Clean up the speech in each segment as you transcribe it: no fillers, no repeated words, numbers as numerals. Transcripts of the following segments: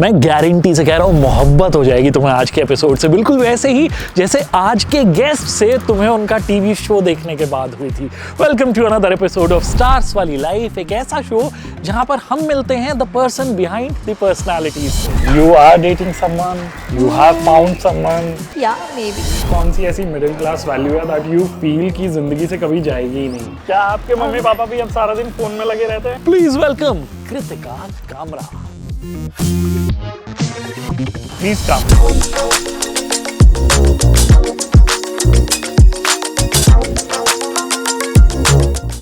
मैं गारंटी से कह रहा हूँ मोहब्बत हो जाएगी तुम्हें आज के एपिसोड से, बिल्कुल वैसे ही जैसे आज के गेस्ट से तुम्हें उनका टीवी शो देखने के बाद हुई थी। Welcome to another episode of stars वाली लाइफ, एक ऐसा शो जहाँ पर हम मिलते हैं the person behind the personalities. You are dating someone, you have found someone, या मे बी। कौन सी ऐसी मिडिल क्लास वैल्यू है दैट यू फील की जिंदगी से कभी जाएगी ही नहीं? क्या आपके मम्मी पापा भी अब सारा दिन फोन में लगे रहते हैं? Please welcome Kritika Kamra. Please come.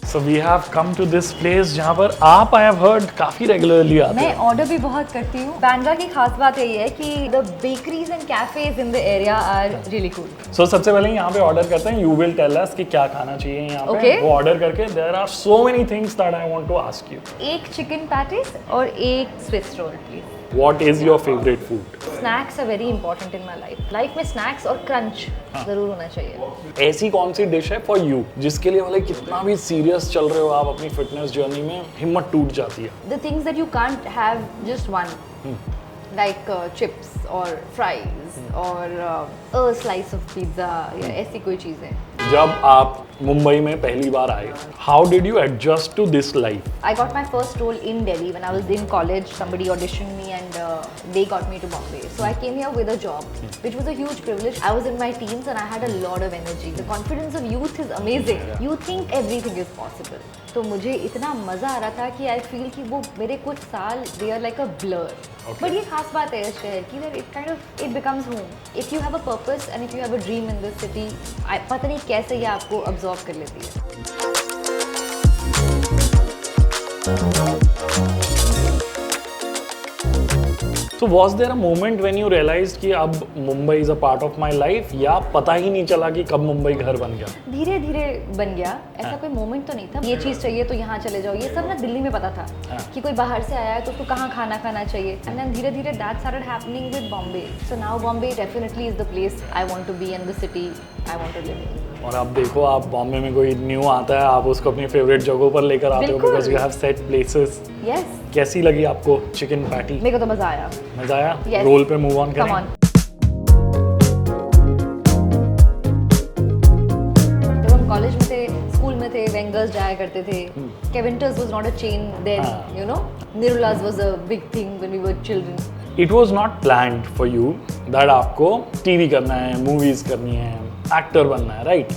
So we have come to this place जहाँ पर आप I have heard काफी रेगुलरली आते मैं हैं। ऑर्डर भी बहुत करती हूँ। बांद्रा की खास बात यही है कि the bakeries and cafes in the area are really cool. So सबसे पहले यहाँ पे ऑर्डर करते हैं, you will tell us कि क्या खाना चाहिए यहाँ पे। Okay. वो ऑर्डर करके there are so many things that I want to ask you. एक चिकन पैटीज और एक Swiss roll please. What is your favorite food? Snacks are very important in my life. Life में snacks और crunch जरूर होना चाहिए। ऐसी कौन सी डिश है फॉर यू जिसके लिए मतलब कितना भी सीरियस चल रहे हो आप अपनी फिटनेस जर्नी में, हिम्मत टूट जाती है? The things that you can't have just one, like chips और फ्राइज और स्लाइस ऑफ पिज्जा या ऐसी कोई चीज़ें। जब आप मुंबई में पहली बार आए, how did you adjust to this life? I got my first role in Delhi when I was in college. Somebody auditioned me and they got me to Bombay. So I came here with a job, which was a huge privilege. I was in my teens and I had a lot of energy. The confidence of youth is amazing. You think everything is possible. तो मुझे इतना मज़ा आ रहा था कि I feel कि वो मेरे कुछ साल they are like a blur. But ये खास बात है इस शहर की, that it kind of it becomes home. If you have a purpose and if you have a dream in this city, पता नहीं कैसे ये आपको absorb कर लेती है। So was there a moment when you realized कि अब Mumbai is a part of my life, या पता ही नहीं चला कि कब मुंबई घर बन गया? धीरे धीरे बन गया। ऐसा कोई मोमेंट तो नहीं था ये चीज़ चाहिए तो यहाँ चले जाओ, ये सब ना दिल्ली में पता था कि कोई बाहर से आया है तो उसको कहाँ खाना खाना चाहिए। एंड देन धीरे धीरे that started happening with Bombay. So now Bombay definitely is the place I want to be and the city I want to live in. और अब देखो, आप बॉम्बे में कोई न्यू आता है, आप उसको अपनी फेवरेट जगहों पर लेकर आते हो because you have set places. Yes. कैसी लगी आपको चिकन पैटी? मेरे को तो मज़ा आया। मजा आया? Yes. रोल पे मूव ऑन कम करें। ऑन। जब हम कॉलेज में थे, स्कूल में थे, वेंगर्स जाया करते थे। Keventers was not a chain then, you know. Nirula's was a big thing when we were children. It was not planned for you that आपको टीवी करना है, मूवीज करनी है, एक्टर बनना है, राइट?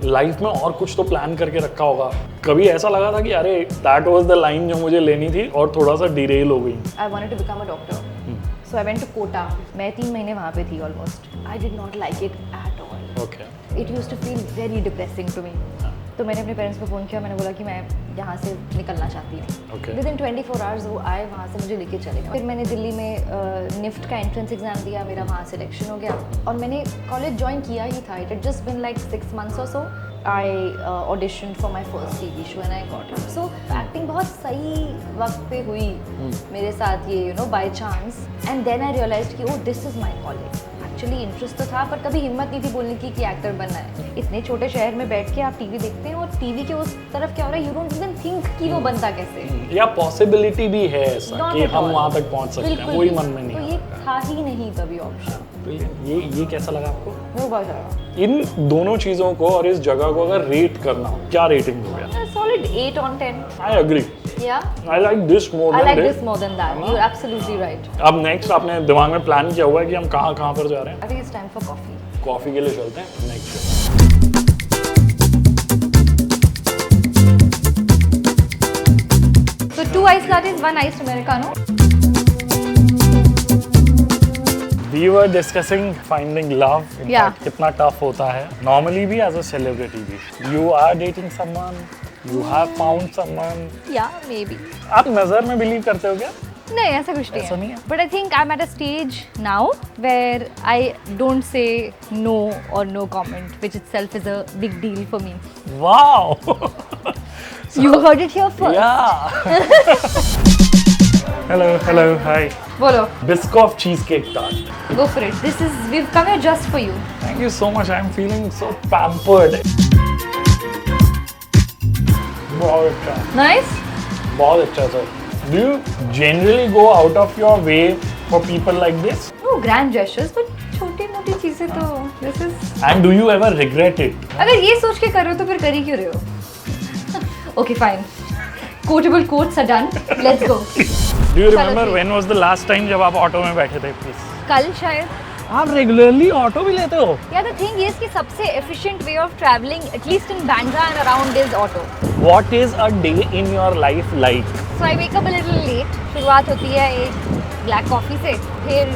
लाइफ में और कुछ तो प्लान करके रखा होगा। कभी ऐसा लगा था कि अरे दैट वाज द लाइन जो मुझे लेनी थी और थोड़ा सा डिरेल हो गई? I wanted to become a doctor. So I went to Kota. मैं 3 महीने वहाँ पे थी almost. I did not like it at all. Okay. It used to feel very depressing to me. तो मैंने अपने पेरेंट्स को फ़ोन किया, मैंने बोला कि मैं यहाँ से निकलना चाहती हूँ। Okay. Within 24 hours वो आए, वहाँ से मुझे लेके चले गए। फिर मैंने दिल्ली में निफ्ट का एंट्रेंस एग्जाम दिया, मेरा वहाँ सिलेक्शन हो गया और मैंने कॉलेज ज्वाइन किया ही था। It had just been like 6 months or so. I auditioned for my first TV show and I got it. So acting बहुत सही वक्त पे हुई मेरे साथ ये, you know, by chance. And then I realized कि oh this is my calling. Actually interest तो था पर कभी हिम्मत नहीं थी बोलने की कि एक्टर बनना है। इतने छोटे शहर में बैठ के आप टीवी देखते हैं और टीवी के उस तरफ क्या हो रहा है, यू डोंट इवन थिंक कि वो बनता कैसे। या पॉसिबिलिटी भी है ऐसा Not कि at हम all. वहाँ तक पहुँच सकते हैं, बिल्कुल कोई भी। मन में नहीं तो आता। ये था ही नहीं कभी ऑप्शन। ये कैसा लगा आपको? वो बहुत ज़्यादा। इन दोनों चीजों को और इस जगह को अगर रेट करना हो, क्या रेटिंग दोगे? Solid 8 on 10. I agree. Yeah. I like this more I than like this. this more than that. You're absolutely right. अब नेक्स्ट आपने दिमाग में प्लान किया हुआ है कि हम कहाँ कहाँ पर जा रहे हैं? I think it's time for coffee. Coffee के लिए चलते हैं next. So 2 iced lattes, 1 iced americano. We were discussing finding love. In Yeah. fact, कितना टफ होता है नॉर्मली भी, एज अ सेलिब्रिटी भी। You are dating someone, you have found someone. Yeah, maybe. आप नजर में बिलीव करते हो क्या? नहीं ऐसा कुछ नहीं ऐसा नहीं है? But I think I'm at a stage now where I don't say no or no comment, which itself is a big deal for me. Wow. You heard it here first. Yeah. Hello, hi. बोलो. Biscoff cheesecake tart. Go for it. We've come here just for you. Thank you so much. I'm feeling so pampered. बहुत अच्छा, Nice. बहुत अच्छा sir. Do you generally go out of your way for people like this? No grand gestures, but छोटी मोटी चीजें तो this is. And do you ever regret it? अगर ये सोच के कर रहे हो तो फिर कर ही क्यों रहे हो? Okay fine. Quotable quotes are done. Let's go. Do you remember when was the last time जब आप ऑटो में बैठे थे प्लीज? कल शायद. आप रेगुलरली ऑटो भी लेते हो? Yeah, the thing is कि सबसे efficient way of traveling, at least in Bandra and around, is auto. What is a day in your life like? So I wake up a little late. शुरुआत होती है एक black coffee से, फिर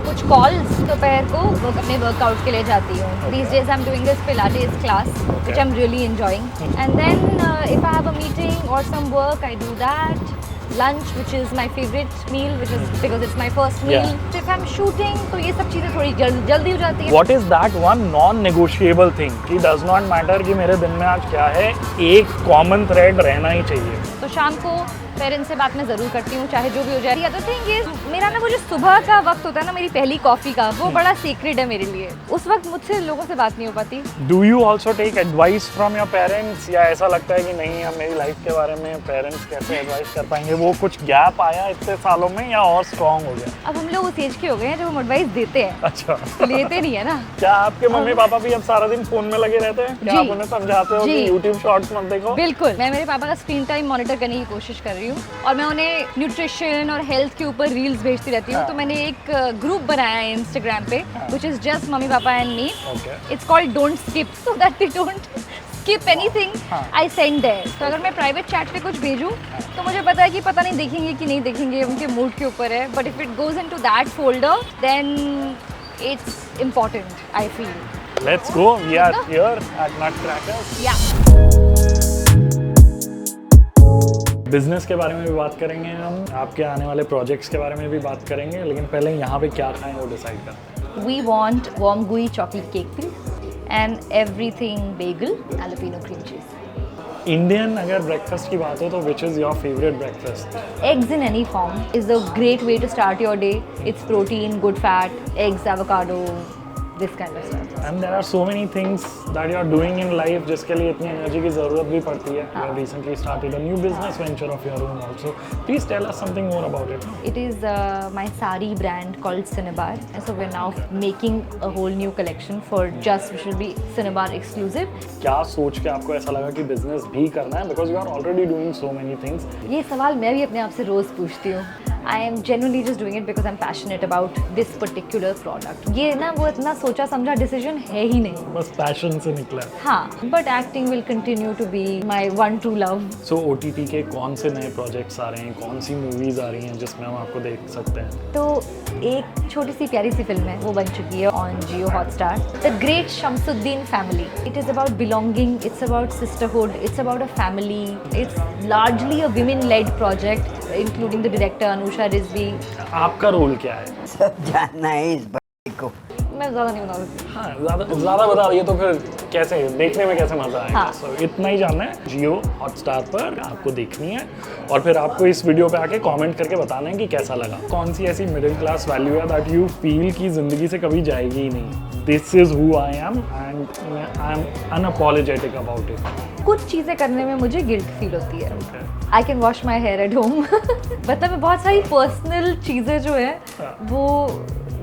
कुछ calls दोपहर को अपने वर्कआउट के लिए जाती हूँ. These days I'm doing this Pilates class, which I'm really enjoying. And then if I have a meeting or some work, I do that. Lunch, which is my favorite meal, which is because it's my first meal. Yeah. So if I'm shooting, तो ये सब चीज़ें थोड़ी जल्दी हो जाती है. What is that one non-negotiable thing? कि does not matter कि मेरे दिन में आज क्या है, एक common thread रहना ही चाहिए. तो शाम को पेरेंट्स से बात मैं ज़रूर करती हूँ, चाहे जो भी हो जाए. या तो थिंग ये मेरा ना वो जो सुबह का वक्त होता है ना मेरी पहली कॉफ़ी का, वो बड़ा सीक्रेट है मेरे लिए. उस वक्त मुझसे लोगों से बात नहीं हो पाती. Do you also take advice from your parents? या ऐसा लगता है कि नहीं अब मेरी लाइफ के बारे में पेरेंट्स कैसे एडवाइस कर पाएंगे? वो कुछ गैप आया इतने सालों में या और स्ट्रॉन्ग हो गया? अब हम लोग उस एज के हो गए हैं जब हम एडवाइस देते हैं. अच्छा. लेते नहीं है ना. क्या आपके मम्मी पापा भी अब सारा दिन फोन में लगे रहते हैं? क्या जी. आप उन्हें समझाते हो कि YouTube शॉर्ट्स मत देखो? बिल्कुल. मैं मेरे पापा का स्क्रीन टाइम मॉनिटर करने की कोशिश कर रही हूँ और मैं उन्हें न्यूट्रिशन और हेल्थ के ऊपर रील्स भेजती रहती हूँ. तो मैंने एक ग्रुप बनाया है इंस्टाग्राम पे, which is just mummy papa and me. It's called Don't Skip, so that they don't skip anything I send there. तो अगर मैं प्राइवेट चैट पे कुछ भेजूँ तो मुझे पता है कि पता नहीं देखेंगे कि नहीं देखेंगे, उनके मूड के ऊपर है. But if it goes into that folder then it's important, I feel. Let's go. We are here at Nutcrackers. या बिजनेस के बारे में भी बात करेंगे हम, आपके आने वाले प्रोजेक्ट्स के बारे में भी बात करेंगे, लेकिन पहले यहाँ पे क्या खाएं वो डिसाइड करते हैं. we want warm gooey chocolate cake please and everything bagel jalapeno cream cheese. Indian अगर ब्रेकफास्ट की बात हो तो which is your favourite breakfast? Eggs in any form is a great way to start your day. It's protein, good fat, eggs, avocado, this kind of stuff. And there are so many things that you are doing in life जिसके लिए इतनी energy की ज़रूरत भी पड़ती है. You have recently started a new business venture of your own also. Please tell us something more about it. It is my sari brand called Cinnabar. So we're now making a whole new collection for just which will be Cinnabar exclusive. क्या सोच के आपको ऐसा लगा कि business भी करना है? Because you are already doing so many things. ये सवाल मैं भी अपने आप से रोज़ पूछती हूँ. I am genuinely just doing it because I'm passionate about this particular product. ये ना वो इतना सोचा समझा डिसीजन है ही नहीं. बस पैशन से निकला. हाँ, but acting will continue to be my one true love. So OTT के कौन से नए प्रोजेक्ट्स आ रहे हैं, कौन सी मूवीज आ रही हैं जिसमें हम आपको देख सकते हैं? तो एक छोटी सी प्यारी सी फिल्म है, वो बन चुकी है on Jio Hotstar. The great Shamsuddin family. It is about belonging, it's about sisterhood, it's about a family. It's largely a women lead project including the director Anusha Rizvi. आपका रोल क्या है? सब जानना है इस भाई को. मैं ज़्यादा नहीं बता सकती. हाँ, ज़्यादा बता रही है तो फिर कैसे देखने में कैसे मज़ा आएगा? हाँ. सो इतना ही जानना है. जियो हॉटस्टार पर आपको देखनी है और फिर आपको इस वीडियो पे आके कमेंट करके बताना है कि कैसा लगा. कौन सी ऐसी मिडिल क्लास वैल्यू है दैट यू फील कि ज़िंदगी से कभी जाएगी ही नहीं? This is who I am and I am unapologetic about it. कुछ चीज़ें करने में मुझे गिल्ट फील होती है. I can wash my hair at home. मतलब मैं बहुत सारी पर्सनल चीज़ें जो है वो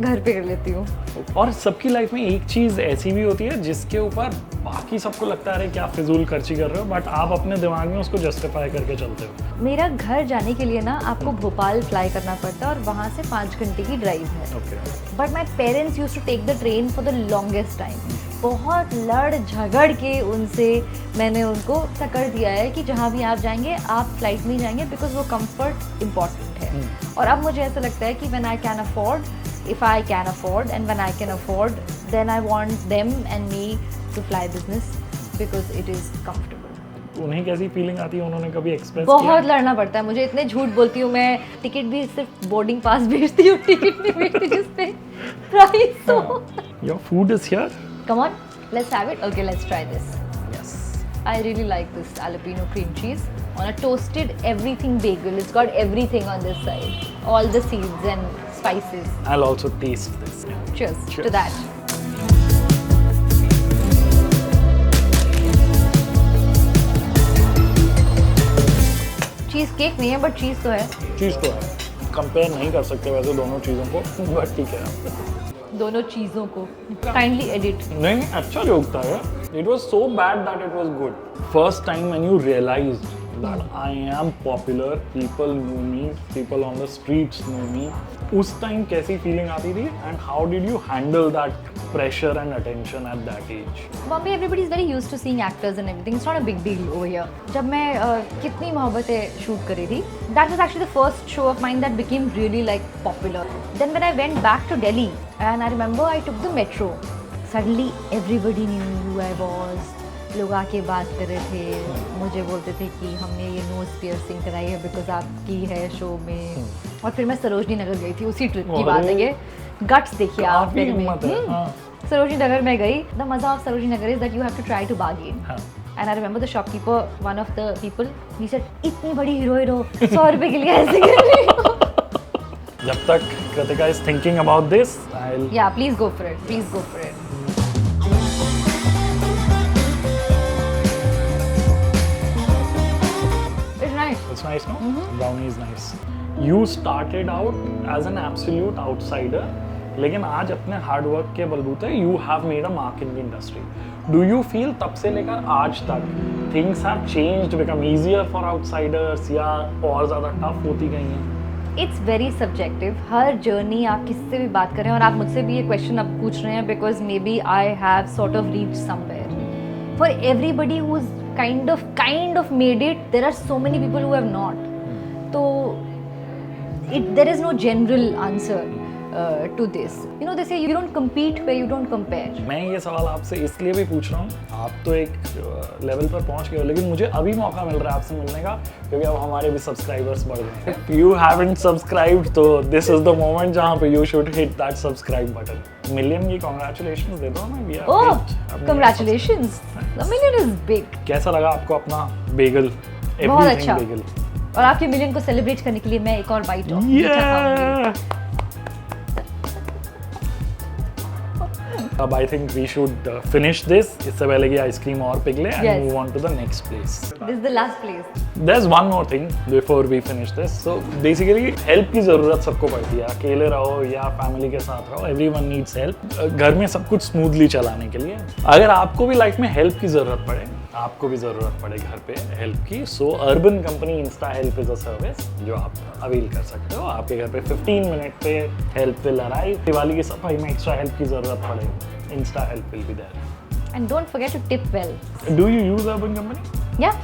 घर पे कर लेती हूँ. और सबकी लाइफ में एक चीज़ ऐसी भी होती है जिसके ऊपर बाकी सबको लगता है क्या फिजूल खर्ची कर रहे हो, बट आप अपने दिमाग में उसको जस्टिफाई करके चलते हो. मेरा घर जाने के लिए ना आपको भोपाल फ्लाई करना पड़ता है और वहाँ से 5 घंटे की ड्राइव है. But my parents use to take the train for the longest time. बहुत लड़ झगड़ के उनसे मैंने उनको कर दिया है कि जहाँ भी आप जाएंगे आप फ्लाइट में ही जाएंगे बिकॉज वो कंफर्ट इम्पॉर्टेंट है. और अब मुझे ऐसा लगता है कि when I can afford, if I can afford and when I can afford, then I want them and me to fly business because it is comfortable. उन्हें कैसी फीलिंग आती है, उन्होंने कभी एक्सप्रेस बहुत लड़ना पड़ता है मुझे. इतने झूठ बोलती हूँ मैं. टिकट भी सिर्फ बोर्डिंग पास भेजती हूँ, टिकट नहीं भेजती जिस पे प्राइस हो. Your food is here. Come on, let's have it. Okay, let's try this. Yes. I really like this jalapeno cream cheese on a toasted everything bagel. It's got everything on this side, all the seeds and spices. I'll also taste this. Cheers Cheers. to that. Cheese cake नहीं है but चीज़ तो है. चीज़ तो है. Compare नहीं कर सकते वैसे दोनों चीज़ों को, बट ठीक है। दोनों चीज़ों को काइंडली एडिट। नहीं, अच्छा जोक था यार। It was so bad that it was good. First time when you realised that I am popular, people knew me, people on the streets knew me. उस टाइम कैसी फीलिंग आती थी and how did you handle that pressure and attention at that age? Bombay, everybody is very used to seeing actors and everything. It's not a big deal over here. जब मैं कितनी Mohabbatein shoot करी थी, that was actually the first show of mine that became really like popular. Then when I went back to Delhi and I remember I took the metro, suddenly everybody knew who I was. लोग आके बात कर रहे थे, मुझे बोलते थे कि हमने ये नोज पियर्सिंग कराई है बिकॉज आपकी है शो में। और फिर मैं सरोजनी नगर गई थी, उसी ट्रिप की बात है ये। गट्स देखिए आप मेरे में। सरोजनी नगर में गई। द मजा of Sarojini Nagar is that you have to try to bargain. And I remember the shopkeeper, one of the people, he said इतनी बड़ी हीरोइन हो, 100 रुपए के लिए ऐसे कर रही हो। जब तक Kritika is thinking about this, yeah please go for it, please go for it. It's nice, no? Brownie is nice. You started out as an absolute outsider, लेकिन आज अपने हार्ड वर्क के बलबूते you have made a mark in the industry. Do you feel तब से लेकर आज तक things have changed, become easier for outsiders या और ज़्यादा tough होती गई हैं? It's very subjective. Her journey आप किससे भी बात करें, और आप मुझसे भी ये क्वेश्चन अब पूछ रहे हैं because maybe I have sort of reach somewhere. For everybody who is kind of made it, there are so many people who have not. So there is no general answer to this. You know, they say you don't compete where you don't compare. मैं ये सवाल आपसे इसलिए भी पूछ रहा हूँ, आप तो एक लेवल पर पहुँच गए हो, लेकिन मुझे अभी मौका मिल रहा है आपसे मिलने का, क्योंकि अब हमारे भी सब्सक्राइबर्स बढ़ गए हैं। If you haven't subscribed, तो this is the moment जहाँ पे you should hit that subscribe button. Million की congratulations दे दो ना भैया। Oh, congratulations! The million is big. कैसा लगा आपको अपना बेगल? बहुत अच्छा। बेगल। और आपके मिलियन को सेलिब्रेट करने के लिए मैं एक और बाइट खाऊंगी। अब I think we should finish this. इससे पहले कि आइसक्रीम और पिघले and Yes. move on to the next place. This is the last place. There's one more thing before we finish this. So basically help की ज़रूरत सबको पड़ती है, अकेले रहो या फैमिली के साथ रहो, everyone needs help. घर में सब कुछ स्मूथली चलाने के लिए अगर आपको भी लाइफ में हेल्प की ज़रूरत पड़े, आपको भी ज़रूरत पड़े घर पे हेल्प की, सो urban company Insta help is a service जो आप अवेल कर सकते हो। आपके घर पे 15 मिनट पे हेल्प विल अराइव। दिवाली की सफाई में एक्स्ट्रा हेल्प की ज़रूरत पड़े, insta help will be there. And don't forget to tip well. Do you use Urban Company? Yeah,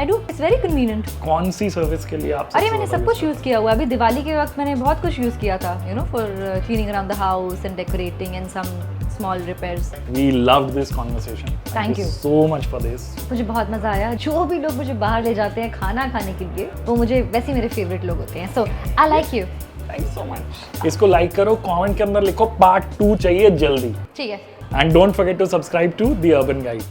I do. It's very convenient. कौन सी सर्विस के लिए आप? अरे मैंने सब कुछ यूज़ किया हुआ है। अभी दिवाली के वक्त मैंने बहुत कुछ यूज़ किया था, you know, for cleaning around the house and decorating and some small repairs. We loved this conversation. Thank you so much for this. मुझे बहुत मज़ा आया। जो भी लोग मुझे बाहर ले जाते हैं खाना खाने के लिए, वो मुझे वैसे मेरे फेवरेट लोग होते हैं। So I like you. Thank you so much. इसको लाइक करो, कमेंट के अंदर लिखो पार्ट 2 चाहिए जल्दी। ठीक है। And don't forget to subscribe to The Urban Guide.